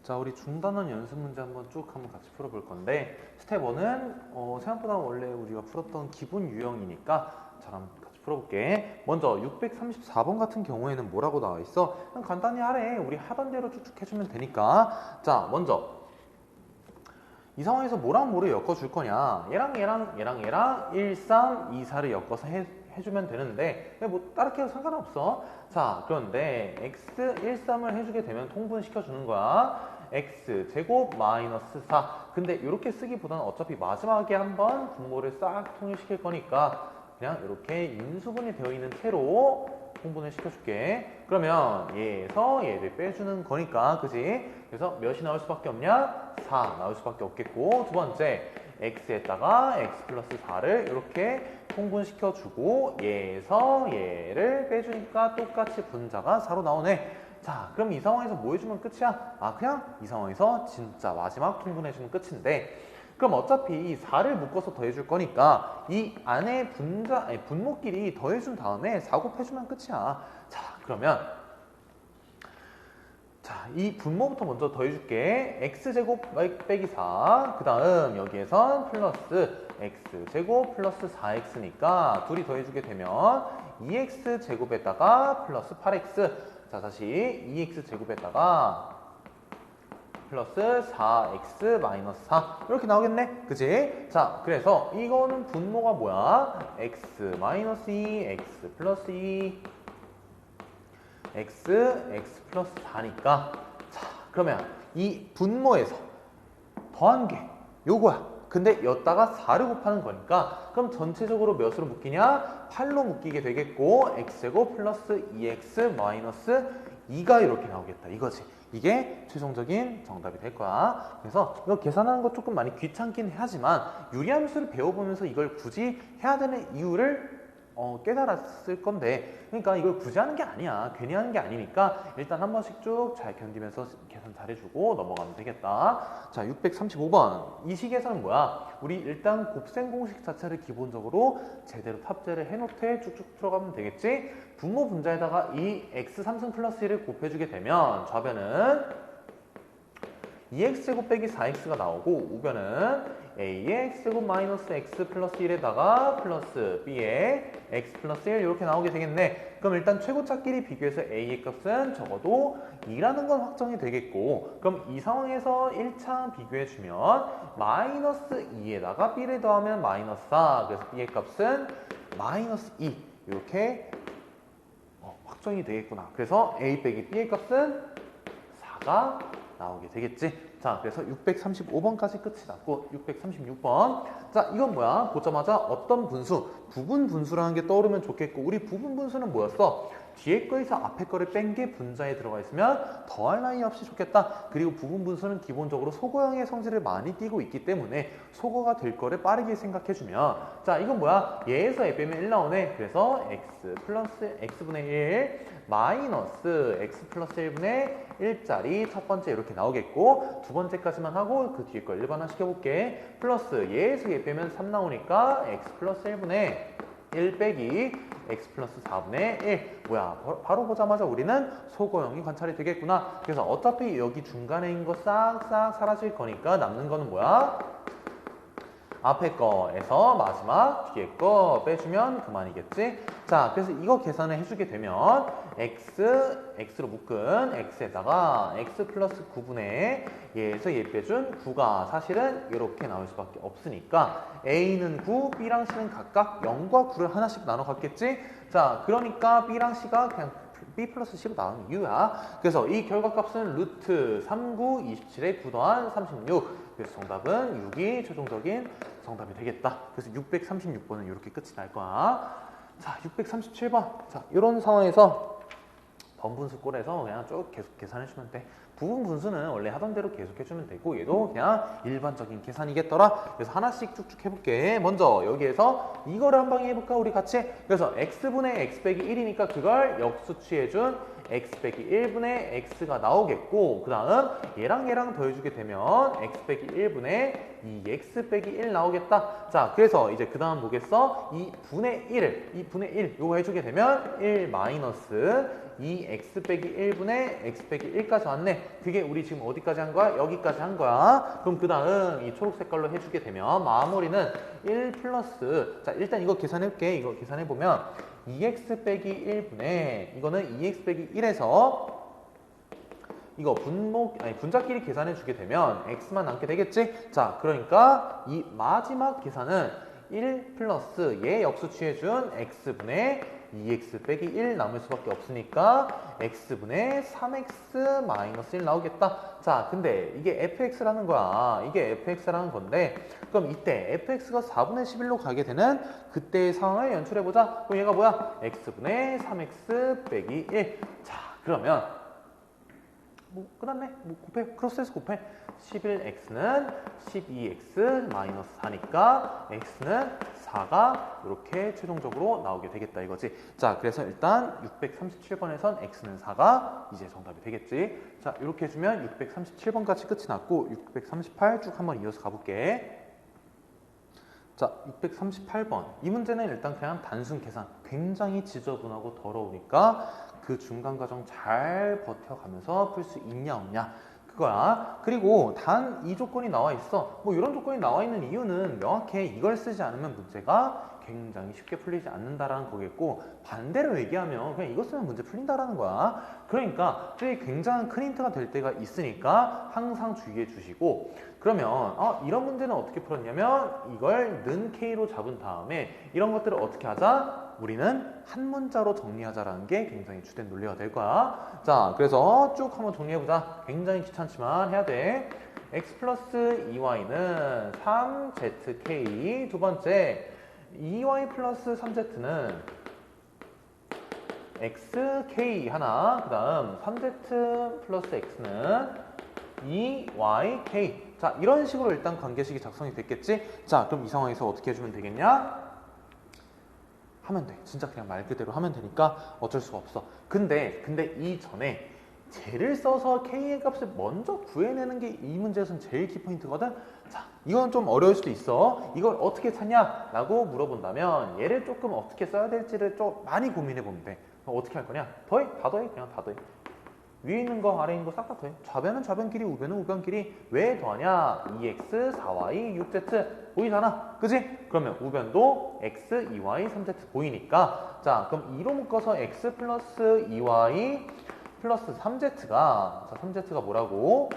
자, 우리 중단원 연습 문제 한번 같이 풀어볼 건데 스텝 1은 생각보다 원래 우리가 풀었던 기본 유형이니까 잘 한번 같이 풀어볼게. 먼저 634번 같은 경우에는 뭐라고 나와 있어? 그냥 간단히 하래. 우리 하던 대로 쭉쭉 해주면 되니까. 자, 먼저 이 상황에서 뭐랑 뭐를 엮어줄 거냐? 얘랑 1, 3, 2, 4를 엮어서 해주면 되는데 뭐 다르게 해도 상관없어. 자, 그런데 x 1, 3을 해주게 되면 통분시켜주는 거야. x제곱 마이너스 4. 근데 이렇게 쓰기보다는 어차피 마지막에 한번 분모를 싹 통일시킬 거니까 그냥 이렇게 인수분이 되어 있는 채로 통분을 시켜줄게. 그러면 얘에서 얘를 빼주는 거니까, 그지? 그래서 몇이 나올 수밖에 없냐? 4 나올 수밖에 없겠고, 두 번째 x에다가 x 플러스 4를 이렇게 통분시켜주고 얘에서 얘를 빼주니까 똑같이 분자가 4로 나오네. 자, 그럼 이 상황에서 뭐 해주면 끝이야? 그냥 이 상황에서 진짜 마지막 통분해주면 끝인데, 그럼 어차피 이 4를 묶어서 더해줄 거니까 이 안에 분모끼리 더해준 다음에 4 곱해주면 끝이야. 자, 그러면 이 분모부터 먼저 더해줄게. x제곱 빼기 4. 그 다음 여기에선 플러스 x제곱 플러스 4x니까 둘이 더해주게 되면 2x제곱에다가 플러스 8x. 자, 다시 2x제곱에다가 플러스 4x 마이너스 4 이렇게 나오겠네, 그치? 자, 그래서 이거는 분모가 뭐야? x 마이너스 2, x 플러스 2, x 플러스 4니까. 자, 그러면 이 분모에서 더한 게 요거야. 근데 여기다가 4를 곱하는 거니까 그럼 전체적으로 몇으로 묶이냐? 8로 묶이게 되겠고, x제곱 플러스 2x 마이너스 2가 이렇게 나오겠다, 이거지. 이게 최종적인 정답이 될 거야. 그래서 이거 계산하는 거 조금 많이 귀찮긴 하지만 유리함수를 배워보면서 이걸 굳이 해야 되는 이유를 깨달았을 건데, 그러니까 이걸 굳이 하는 게 아니야. 괜히 하는 게 아니니까 일단 한 번씩 쭉 잘 견디면서 계산 잘해주고 넘어가면 되겠다. 자, 635번. 이 식에서는 뭐야? 우리 일단 곱셈 공식 자체를 기본적으로 제대로 탑재를 해놓되 쭉쭉 풀어가면 되겠지? 분모 분자에다가 이 x 3승 플러스 1을 곱해주게 되면 좌변은 2x제곱 빼기 4x가 나오고 우변은 a의 x제곱 마이너스 x 플러스 1에다가 플러스 b의 x 플러스 1 이렇게 나오게 되겠네. 그럼 일단 최고차끼리 비교해서 a의 값은 적어도 2라는 건 확정이 되겠고, 그럼 이 상황에서 1차 비교해주면 마이너스 2에다가 b를 더하면 마이너스 4. 그래서 b의 값은 마이너스 2 이렇게 확정이 되겠구나. 그래서 a 빼기 b의 값은 4가 나오게 되겠지. 자, 그래서 635번까지 끝이 났고 636번. 자, 이건 뭐야? 보자마자 어떤 분수, 부분 분수라는 게 떠오르면 좋겠고, 우리 부분 분수는 뭐였어? 뒤에 거에서 앞에 거를 뺀 게 분자에 들어가 있으면 더할 나위 없이 좋겠다. 그리고 부분 분수는 기본적으로 소거형의 성질을 많이 띠고 있기 때문에 소거가 될 거를 빠르게 생각해주면, 자, 이건 뭐야? 얘에서 에 빼면 1 나오네. 그래서 x 플러스 x분의 1 마이너스 x 플러스 1분의 1짜리 첫 번째 이렇게 나오겠고, 두 번째까지만 하고 그 뒤에 거 일반화 시켜볼게. 플러스 얘에서 얘 빼면 3 나오니까 x 플러스 1분의 1 빼기 x 플러스 4분의 1. 뭐야, 바로 보자마자 우리는 소거형이 관찰이 되겠구나. 그래서 어차피 여기 중간에 있는 거 싹싹 사라질 거니까 남는 거는 뭐야? 앞에 거에서 마지막 뒤에 거 빼주면 그만이겠지. 자, 그래서 이거 계산을 해주게 되면 x로 묶은 x에다가 x 플러스 9분의 얘에서 얘 빼준 9가 사실은 이렇게 나올 수밖에 없으니까 a는 9, b랑 c는 각각 0과 9를 하나씩 나눠 갖겠지. 자, 그러니까 b랑 c가 그냥 b 플러스 c로 나오는 이유야. 그래서 이 결과값은 루트 39, 27에 9 더한 36. 그래서 정답은 6이 최종적인 정답이 되겠다. 그래서 636번은 이렇게 끝이 날 거야. 자, 637번. 자, 이런 상황에서 번분수 꼴에서 그냥 쭉 계속 계산해주면 돼. 부분 분수는 원래 하던 대로 계속 해주면 되고, 얘도 그냥 일반적인 계산이겠더라. 그래서 하나씩 쭉쭉 해볼게. 먼저 여기에서 이거를 한 방에 해볼까, 우리 같이? 그래서 x분의 x 빼기 1이니까 그걸 역수취해준 x 빼기 1분의 x가 나오겠고 그 다음 얘랑 더해주게 되면 x 빼기 1분의 2x 빼기 1 나오겠다. 자, 그래서 이제 그 다음 뭐겠어? 2분의 1 요거 해주게 되면 1 마이너스 2x 빼기 1분의 x 빼기 1까지 왔네. 그게 우리 지금 어디까지 한 거야? 여기까지 한 거야. 그럼 그 다음 이 초록 색깔로 해주게 되면 마무리는 1 플러스, 자 일단 이거 계산해볼게. 이거 계산해보면 2x 빼기 1분의 이거는 2x 빼기 1에서 이거 분자끼리 계산해 주게 되면 x만 남게 되겠지? 자, 그러니까 이 마지막 계산은 1 플러스 얘 역수 취해준 x분의 2x 빼기 1 남을 수밖에 없으니까 x분의 3x 마이너스 1 나오겠다. 자, 근데 이게 fx라는 거야. 이게 fx라는 건데 그럼 이때 fx가 4분의 11로 가게 되는 그때의 상황을 연출해보자. 그럼 얘가 뭐야? x분의 3x 빼기 1. 자, 그러면 뭐 끝났네. 뭐 곱해. 크로스해서 곱해. 11x는 12x 마이너스 4니까 x는 4가 이렇게 최종적으로 나오게 되겠다 이거지. 자, 그래서 일단 637번에선 x는 4가 이제 정답이 되겠지. 자, 이렇게 해주면 637번까지 끝이 났고 638 쭉 한번 이어서 가볼게. 자, 638번. 이 문제는 일단 그냥 단순 계산. 굉장히 지저분하고 더러우니까 그 중간 과정 잘 버텨가면서 풀 수 있냐 없냐 그거야. 그리고 단 이 조건이 나와 있어. 뭐 이런 조건이 나와 있는 이유는 명확해. 이걸 쓰지 않으면 문제가 굉장히 쉽게 풀리지 않는다라는 거겠고 반대로 얘기하면 그냥 이거 쓰면 문제 풀린다라는 거야. 그러니까 되게 굉장한 큰 힌트가 될 때가 있으니까 항상 주의해 주시고 그러면 이런 문제는 어떻게 풀었냐면 이걸 는 K로 잡은 다음에 이런 것들을 어떻게 하자? 우리는 한 문자로 정리하자라는 게 굉장히 주된 논리가 될 거야. 자, 그래서 쭉 한번 정리해보자. 굉장히 귀찮지만 해야 돼. x 플러스 2y는 3zk. 두 번째 2y 플러스 3z는 xk 하나. 그 다음 3z 플러스 x는 2yk. 자, 이런 식으로 일단 관계식이 작성이 됐겠지? 자, 그럼 이 상황에서 어떻게 해주면 되겠냐? 하면 돼. 진짜 그냥 말 그대로 하면 되니까 어쩔 수가 없어. 근데 이전에 쟤를 써서 k의 값을 먼저 구해내는 게 이 문제에서는 제일 키포인트거든. 자, 이건 좀 어려울 수도 있어. 이걸 어떻게 찾냐? 라고 물어본다면 얘를 조금 어떻게 써야 될지를 좀 많이 고민해 보면 돼. 어떻게 할 거냐? 더해? 다 더해? 그냥 다 더해. 위에 있는 거 아래 있는 거 싹 다 더해. 좌변은 좌변끼리 우변은 우변끼리. 왜 더하냐? 2x 4y 6z 보이잖아. 그지? 그러면 우변도 x 2y 3z 보이니까 자, 그럼 2로 묶어서 x 플러스 2y 플러스 3z가 자, 3z가 뭐라고?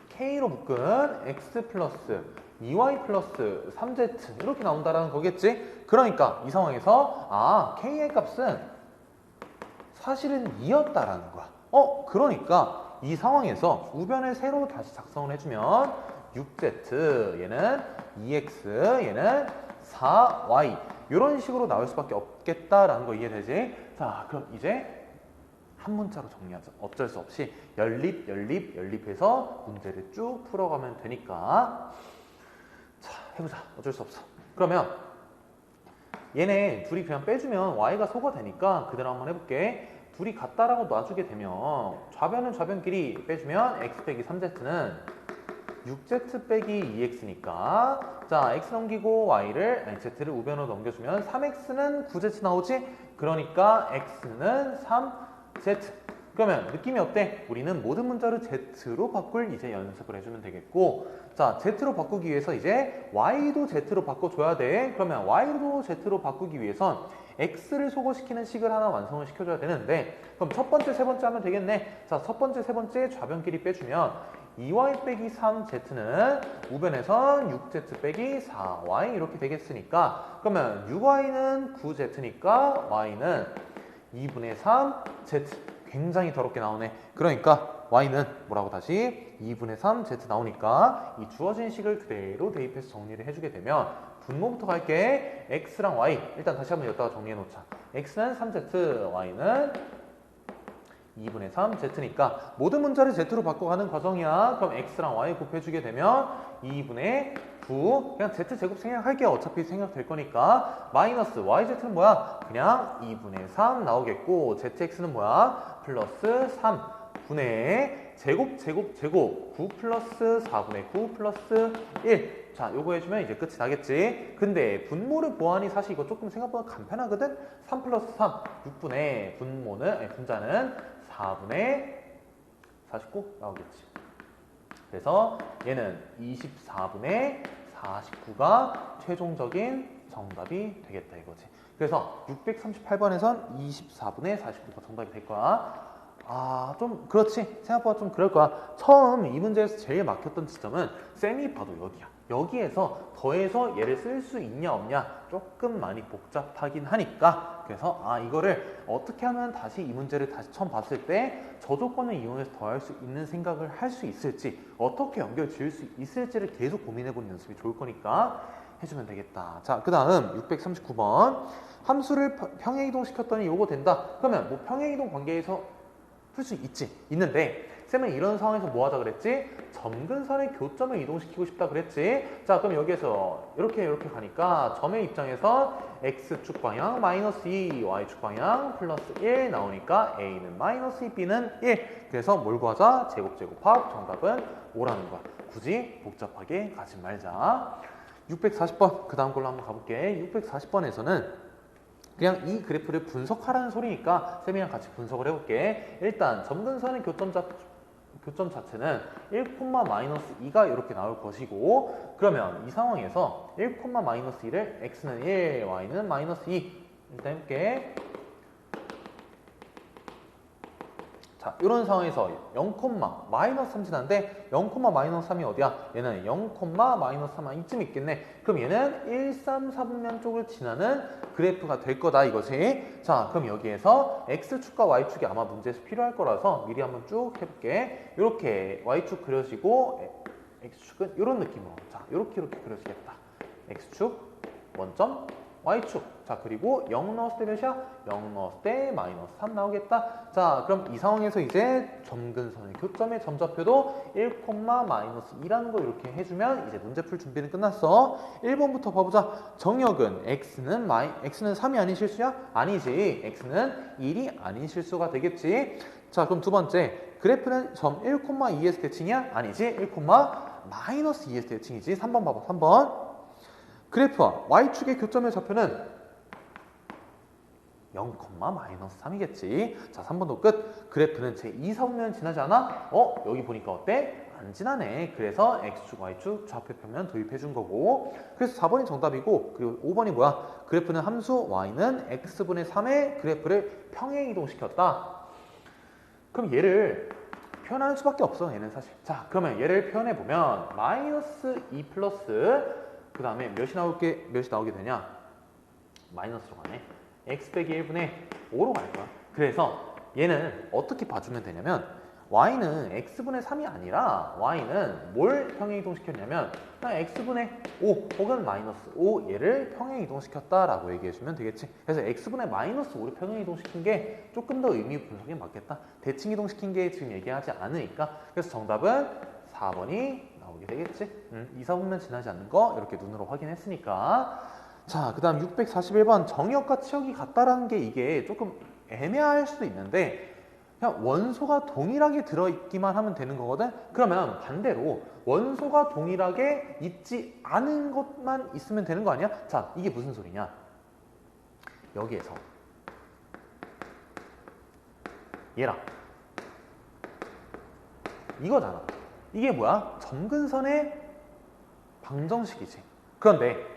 k로 묶은 x 플러스 2y 플러스 3z 이렇게 나온다라는 거겠지? 그러니까 이 상황에서 k의 값은 사실은 2였다라는 거야. 그러니까 이 상황에서 우변을 새로 다시 작성을 해주면 6z 얘는 2x 얘는 4y 이런 식으로 나올 수밖에 없겠다라는 거 이해되지? 자, 그럼 이제 한 문자로 정리하자. 어쩔 수 없이 연립해서 문제를 쭉 풀어가면 되니까. 자, 해보자. 어쩔 수 없어. 그러면 얘네 둘이 그냥 빼주면 y가 소거되니까 그대로 한번 해볼게. 둘이 같다라고 놔주게 되면 좌변은 좌변끼리 빼주면 x 빼기 3z는 6z 빼기 2x니까 자, x 넘기고 z를 우변으로 넘겨주면 3x는 9z 나오지? 그러니까 x는 3z. 그러면 느낌이 어때? 우리는 모든 문자를 z로 바꿀 이제 연습을 해주면 되겠고 자, z로 바꾸기 위해서 이제 y도 z로 바꿔줘야 돼. 그러면 y도 z로 바꾸기 위해선 x를 소거시키는 식을 하나 완성을 시켜줘야 되는데 그럼 첫 번째, 세 번째 하면 되겠네. 자, 첫 번째, 세 번째 좌변끼리 빼주면 2y 빼기 3z는 우변에선 6z 빼기 4y 이렇게 되겠으니까 그러면 6y는 9z니까 y는 2분의 3z 굉장히 더럽게 나오네. 그러니까 y는 뭐라고 다시 2분의 3z 나오니까 이 주어진 식을 그대로 대입해서 정리를 해주게 되면 분모부터 갈게. x랑 y 일단 다시 한번 여기다가 정리해 놓자. x는 3z, y는 2분의 3 z니까 모든 문자를 z로 바꿔가는 과정이야. 그럼 x랑 y 곱해주게 되면 2분의 9 그냥 z제곱 생략할게요. 어차피 생략될 거니까 마이너스 yz는 뭐야? 그냥 2분의 3 나오겠고 zx는 뭐야? 플러스 3분의 제곱 9 플러스 4분의 9 플러스 1 자, 요거 해주면 이제 끝이 나겠지. 근데 분모를 보아하니 사실 이거 조금 생각보다 간편하거든? 3 플러스 3, 6분의 분자는 4분의 49 나오겠지. 그래서 얘는 24분의 49가 최종적인 정답이 되겠다 이거지. 그래서 638번에선 24분의 49가 정답이 될 거야. 아, 좀 그렇지. 생각보다 좀 그럴 거야. 처음 이 문제에서 제일 막혔던 지점은 쌤이 봐도 여기야. 여기에서 더해서 얘를 쓸 수 있냐 없냐 조금 많이 복잡하긴 하니까 그래서 이거를 어떻게 하면 다시 이 문제를 다시 처음 봤을 때 저 조건을 이용해서 더할 수 있는 생각을 할 수 있을지 어떻게 연결 지을 수 있을지를 계속 고민해보는 연습이 좋을 거니까 해주면 되겠다. 자, 그 다음 639번 함수를 평행이동시켰더니 요거 된다. 그러면 뭐 평행이동 관계에서 풀 수 있는데 쌤은 이런 상황에서 뭐 하자 그랬지? 점근선의 교점을 이동시키고 싶다 그랬지? 자, 그럼 여기에서 이렇게 가니까 점의 입장에서 x축 방향 마이너스 2, y축 방향 플러스 1 나오니까 a는 마이너스 2, b는 1. 그래서 뭘 구하자? 제곱합 정답은 5라는 거야. 굳이 복잡하게 가지 말자. 640번 그 다음 걸로 한번 가볼게. 640번에서는 그냥 이 그래프를 분석하라는 소리니까 쌤이랑 같이 분석을 해볼게. 일단 점근선의 교점 자체는 1,-2가 이렇게 나올 것이고 그러면 이 상황에서 1,-1을 x는 1, y는 마이너스 2 일단 해볼게. 자, 이런 상황에서 0, 마이너스 3 지나는데 0, 마이너스 3이 어디야? 얘는 0, 마이너스 3 이쯤 있겠네. 그럼 얘는 1, 3, 4분면 쪽을 지나는 그래프가 될 거다 이거지. 자, 그럼 여기에서 x축과 y축이 아마 문제에서 필요할 거라서 미리 한번 쭉 해볼게. 이렇게 y축 그려지고 x축은 이런 느낌으로. 자, 이렇게 그려지겠다. x축 원점 y축. 자, 그리고 0 넣었을 때 몇이야? 0 넣었을 때 마이너스 3 나오겠다. 자, 그럼 이 상황에서 이제 점근선의 교점의 점좌표도 1, 마이너스 2라는 거 이렇게 해주면 이제 문제 풀 준비는 끝났어. 1번부터 봐보자. 정역은 x는 3이 아닌 실수야? 아니지. x는 1이 아닌 실수가 되겠지. 자, 그럼 두 번째. 그래프는 점 1,2에서 대칭이야? 아니지. 1, 마이너스 2에서 대칭이지. 3번 봐봐. 3번. 그래프와 y축의 교점의 좌표는 0, 마이너스 3이겠지. 자, 3번도 끝. 그래프는 제 2, 4분면 지나지 않아? 여기 보니까 어때? 안 지나네. 그래서 x축, y축 좌표표면 도입해 준 거고. 그래서 4번이 정답이고 그리고 5번이 뭐야? 그래프는 함수 y는 x분의 3의 그래프를 평행 이동시켰다. 그럼 얘를 표현하는 수밖에 없어. 얘는 사실. 자, 그러면 얘를 표현해 보면 마이너스 2 플러스 그 다음에 몇이 나오게 되냐? 마이너스로 가네. x 빼기 1분의 5로 갈 거야. 그래서 얘는 어떻게 봐주면 되냐면 y는 x분의 3이 아니라 y는 뭘 평행이동시켰냐면 그냥 x분의 5 혹은 마이너스 5 얘를 평행이동시켰다라고 얘기해주면 되겠지. 그래서 x분의 마이너스 5를 평행이동시킨 게 조금 더 의미 분석에 맞겠다. 대칭이동시킨 게 지금 얘기하지 않으니까. 그래서 정답은 4번이 나오게 되겠지. 2, 4분면 지나지 않는 거 이렇게 눈으로 확인했으니까. 자, 그 다음 641번 정역과 치역이 같다라는 게 이게 조금 애매할 수도 있는데 그냥 원소가 동일하게 들어있기만 하면 되는 거거든. 그러면 반대로 원소가 동일하게 있지 않은 것만 있으면 되는 거 아니야? 자, 이게 무슨 소리냐? 여기에서 얘랑 이거잖아. 이게 뭐야? 점근선의 방정식이지. 그런데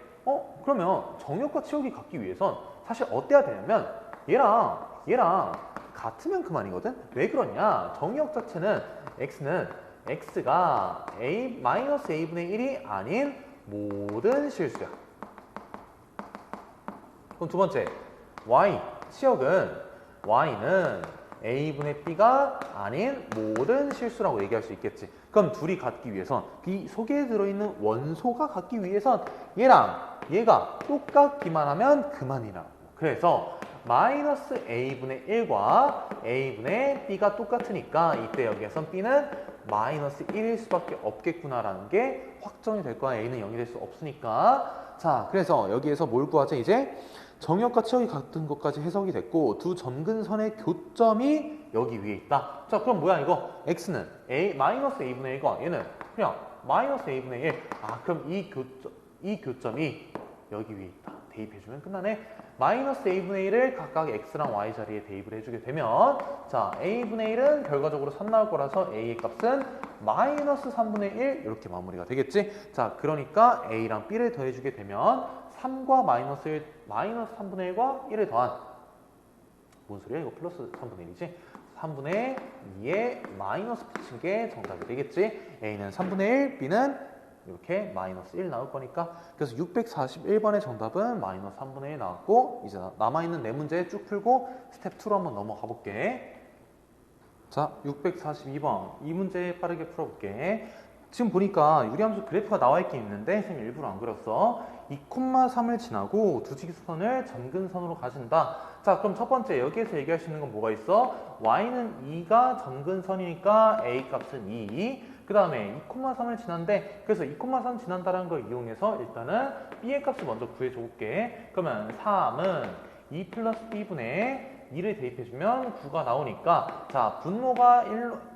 그러면 정역과 치역이 같기 위해선 사실 어때야 되냐면 얘랑 같으면 그만이거든? 왜 그러냐? 정역 자체는 x가 마이너스 a분의 1이 아닌 모든 실수야. 그럼 두 번째, 치역은 y는 a분의 b가 아닌 모든 실수라고 얘기할 수 있겠지. 그럼 둘이 같기 위해선 이 속에 들어있는 원소가 같기 위해선 얘랑 얘가 똑같기만 하면 그만이라고. 그래서 마이너스 a분의 1과 a분의 b가 똑같으니까 이때 여기에선 b는 마이너스 1일 수밖에 없겠구나라는 게 확정이 될 거야. a는 0이 될 수 없으니까. 자, 그래서 여기에서 뭘 구하자 이제? 정역과 치역이 같은 것까지 해석이 됐고 두 점근선의 교점이 여기 위에 있다. 자, 그럼 뭐야 이거? x는 마이너스 a분의 1과 얘는 그냥 마이너스 a분의 1. 아, 그럼 이 교점이 여기 위에 있다. 대입해주면 끝나네. 마이너스 a분의 1을 각각 x랑 y 자리에 대입을 해주게 되면 자, a분의 1은 결과적으로 3 나올 거라서 a의 값은 마이너스 3분의 1 이렇게 마무리가 되겠지. 자, 그러니까 a랑 b를 더해주게 되면 3과 마이너스 3분의 1과 1을 더한 뭔 소리야? 이거 플러스 3분의 1이지? 3분의 2에 마이너스 붙인 게 정답이 되겠지? a는 3분의 1, b는 이렇게 마이너스 1 나올 거니까 그래서 641번의 정답은 마이너스 3분의 1 나왔고 이제 남아있는 네 문제 쭉 풀고 스텝 2로 한번 넘어가 볼게. 자, 642번 이 문제 빠르게 풀어볼게. 지금 보니까 유리함수 그래프가 나와 있긴 있는데 선생님 일부러 안 그렸어. 2,3을 지나고 두 직선을 점근선으로 가진다. 자, 그럼 첫 번째 여기에서 얘기할 수 있는 건 뭐가 있어? y는 2가 점근선이니까 a 값은 2. 그 다음에 2,3을 지난데 그래서 2,3 지난다는 걸 이용해서 일단은 b의 값을 먼저 구해줘 볼게. 그러면 3은 2 플러스 b분의 2를 대입해주면 9가 나오니까 자, 분모가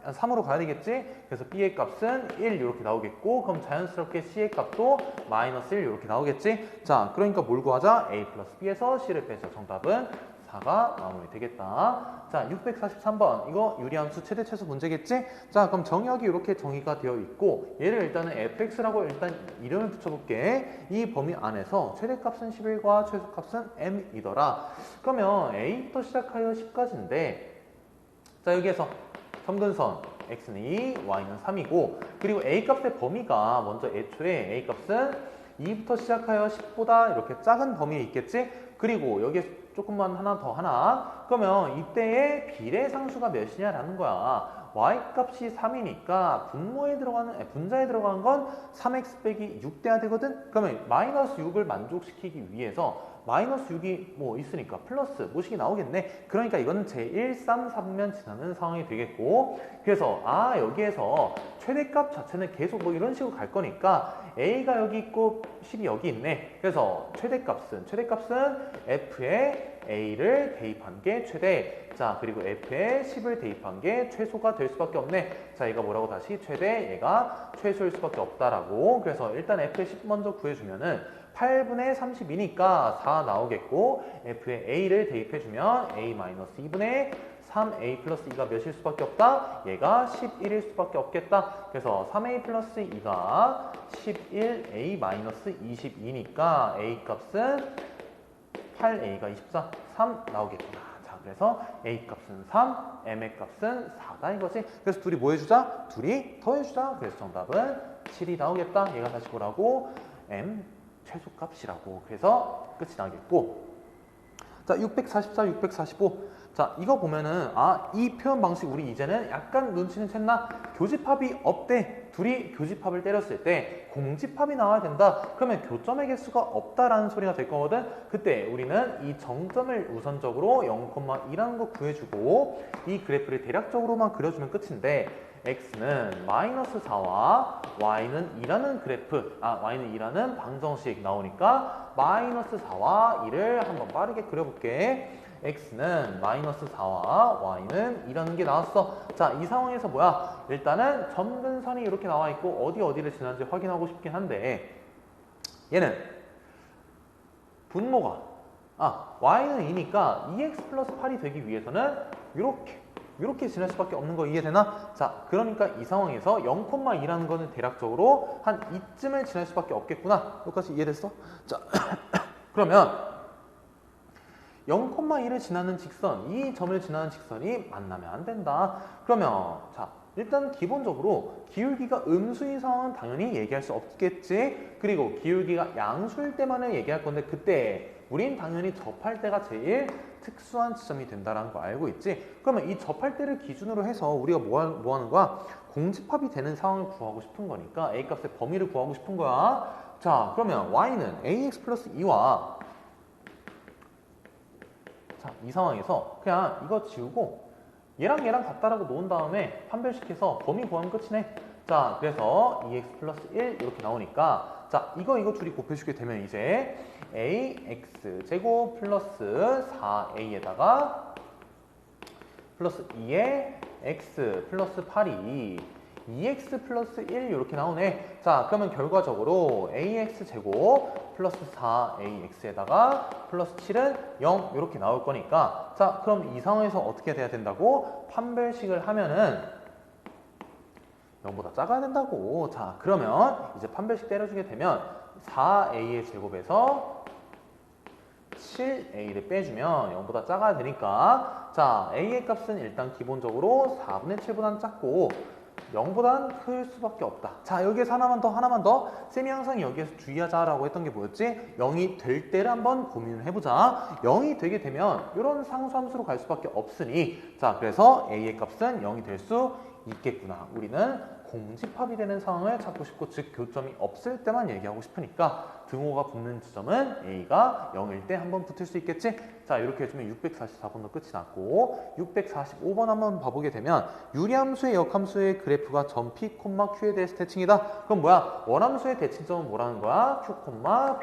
3으로 가야 되겠지? 그래서 b의 값은 1 이렇게 나오겠고 그럼 자연스럽게 c의 값도 마이너스 1 이렇게 나오겠지? 자, 그러니까 뭘 구하자? a 플러스 b에서 c를 빼서 정답은 4가 마무리 되겠다. 자, 643번 이거 유리함수 최대 최소 문제겠지? 자, 그럼 정역이 이렇게 정의가 되어 있고 얘를 일단은 fx라고 일단 이름을 붙여볼게. 이 범위 안에서 최대값은 11과 최소값은 m이더라. 그러면 a부터 시작하여 10까지인데 자, 여기에서 점근선 x는 2, y는 3이고 그리고 a값의 범위가 먼저 애초에 a값은 2부터 시작하여 10보다 이렇게 작은 범위에 있겠지? 그리고 여기에 조금만 하나 더 하나. 그러면 이때의 비례상수가 몇이냐라는 거야. y값이 3이니까 분자에 들어가는 건 3x 빼기 6 돼야 되거든? 그러면 마이너스 6을 만족시키기 위해서 마이너스 6이 뭐 있으니까 플러스 뭐식이 나오겠네. 그러니까 이거는 제1, 3, 3면 지나는 상황이 되겠고 그래서 여기에서 최대값 자체는 계속 뭐 이런 식으로 갈 거니까 a가 여기 있고 10이 여기 있네. 그래서 최대값은 f에 a를 대입한 게 최대. 자, 그리고 f에 10을 대입한 게 최소가 될 수밖에 없네. 자, 얘가 뭐라고 다시 최대, 얘가 최소일 수밖에 없다라고. 그래서 일단 f에 10 먼저 구해주면은 8분의 32니까 4 나오겠고 f에 a를 대입해주면 a-2분의 3a 플러스 2가 몇일 수밖에 없다? 얘가 11일 수밖에 없겠다. 그래서 3a 플러스 2가 11a 마이너스 22니까 a 값은 8a가 24, 3 나오겠구나. 자, 그래서 a 값은 3, m의 값은 4다 이거지. 그래서 둘이 뭐 해주자? 둘이 더해주자. 그래서 정답은 7이 나오겠다. 얘가 다시 뭐라고? m 최소값이라고. 그래서 끝이 나겠고. 자, 644, 645. 자, 이거 보면은 이 표현 방식 우리 이제는 약간 눈치는 챘나? 교집합이 없대. 둘이 교집합을 때렸을 때 공집합이 나와야 된다. 그러면 교점의 개수가 없다라는 소리가 될 거거든. 그때 우리는 이 정점을 우선적으로 0,2라는 거 구해주고 이 그래프를 대략적으로만 그려주면 끝인데 x는 마이너스 4와 y는 2라는 그래프, y는 2라는 방정식 나오니까 마이너스 4와 2를 한번 빠르게 그려볼게. x는 마이너스 4와 y는 2라는 게 나왔어. 자, 이 상황에서 뭐야? 일단은 점근선이 이렇게 나와 있고 어디를 지나는지 확인하고 싶긴 한데 얘는 분모가 y는 2니까 2x 플러스 8이 되기 위해서는 이렇게 지날 수밖에 없는 거 이해되나? 자, 그러니까 이 상황에서 0,2라는 거는 대략적으로 한 이쯤을 지날 수밖에 없겠구나. 여기까지 이해됐어? 자, 그러면 0,2를 지나는 직선, 이 점을 지나는 직선이 만나면 안 된다. 그러면 자, 일단 기본적으로 기울기가 음수인 상황은 당연히 얘기할 수 없겠지. 그리고 기울기가 양수일 때만을 얘기할 건데 그때 우린 당연히 접할 때가 제일 특수한 지점이 된다는 거 알고 있지. 그러면 이 접할 때를 기준으로 해서 우리가 뭐 하는 거야? 공집합이 되는 상황을 구하고 싶은 거니까 a값의 범위를 구하고 싶은 거야. 자, 그러면 y는 ax 플러스 2와 자, 이 상황에서 그냥 이거 지우고 얘랑 얘랑 같다라고 놓은 다음에 판별식해서 범위 구하면 끝이네. 자, 그래서 2x 플러스 1 이렇게 나오니까 자, 이거 둘이 곱해주게 되면 이제 ax 제곱 플러스 4a에다가 플러스 2에 x 플러스 8이 2x 플러스 1 이렇게 나오네. 자, 그러면 결과적으로 ax 제곱 플러스 4ax에다가 플러스 7은 0 이렇게 나올 거니까 자, 그럼 이 상황에서 어떻게 돼야 된다고? 판별식을 하면은 0보다 작아야 된다고. 자, 그러면 이제 판별식 때려주게 되면 4a의 제곱에서 7a를 빼주면 0보다 작아야 되니까 자, a의 값은 일단 기본적으로 4분의 7보다는 작고 0보단 클 수밖에 없다. 자, 여기에서 하나만 더. 쌤이 항상 여기에서 주의하자라고 했던 게 뭐였지? 0이 될 때를 한번 고민을 해보자. 0이 되게 되면 이런 상수함수로 갈 수밖에 없으니 자, 그래서 a의 값은 0이 될 수 있겠구나. 우리는 공집합이 되는 상황을 찾고 싶고 즉 교점이 없을 때만 얘기하고 싶으니까 등호가 붙는 지점은 a가 0일 때 한번 붙을 수 있겠지? 자, 이렇게 해주면 644번도 끝이 났고 645번 한번 봐보게 되면 유리함수의 역함수의 그래프가 점 P, Q에 대해서 대칭이다. 그럼 뭐야? 원함수의 대칭점은 뭐라는 거야? Q,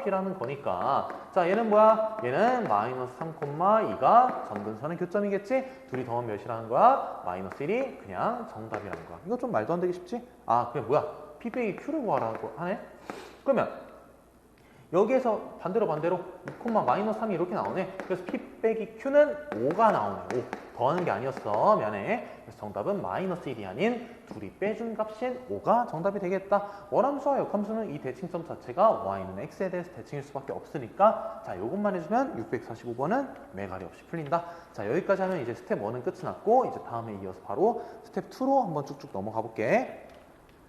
P라는 거니까 자, 얘는 뭐야? 얘는 마이너스 3, 2가 점근선의 교점이겠지? 둘이 더하면 몇이라는 거야? 마이너스 1이 그냥 정답이라는 거야. 이거 좀 말도 안 되기 쉽지? 아, 그래 뭐야? P 빼기 Q를 구하라고 하네? 그러면 여기에서 반대로 2, 마이너스 3이 이렇게 나오네. 그래서 P 빼기 Q는 5가 나오네. 5. 더하는 게 아니었어. 미안해. 그래서 정답은 마이너스 1이 아닌 둘이 빼준 값인 5가 정답이 되겠다. 원함수와 역함수는 이 대칭점 자체가 y는 x에 대해서 대칭일 수밖에 없으니까 자, 요것만 해주면 645번은 매가리 없이 풀린다. 자, 여기까지 하면 이제 스텝 1은 끝이 났고 이제 다음에 이어서 바로 스텝 2로 한번 쭉쭉 넘어가 볼게.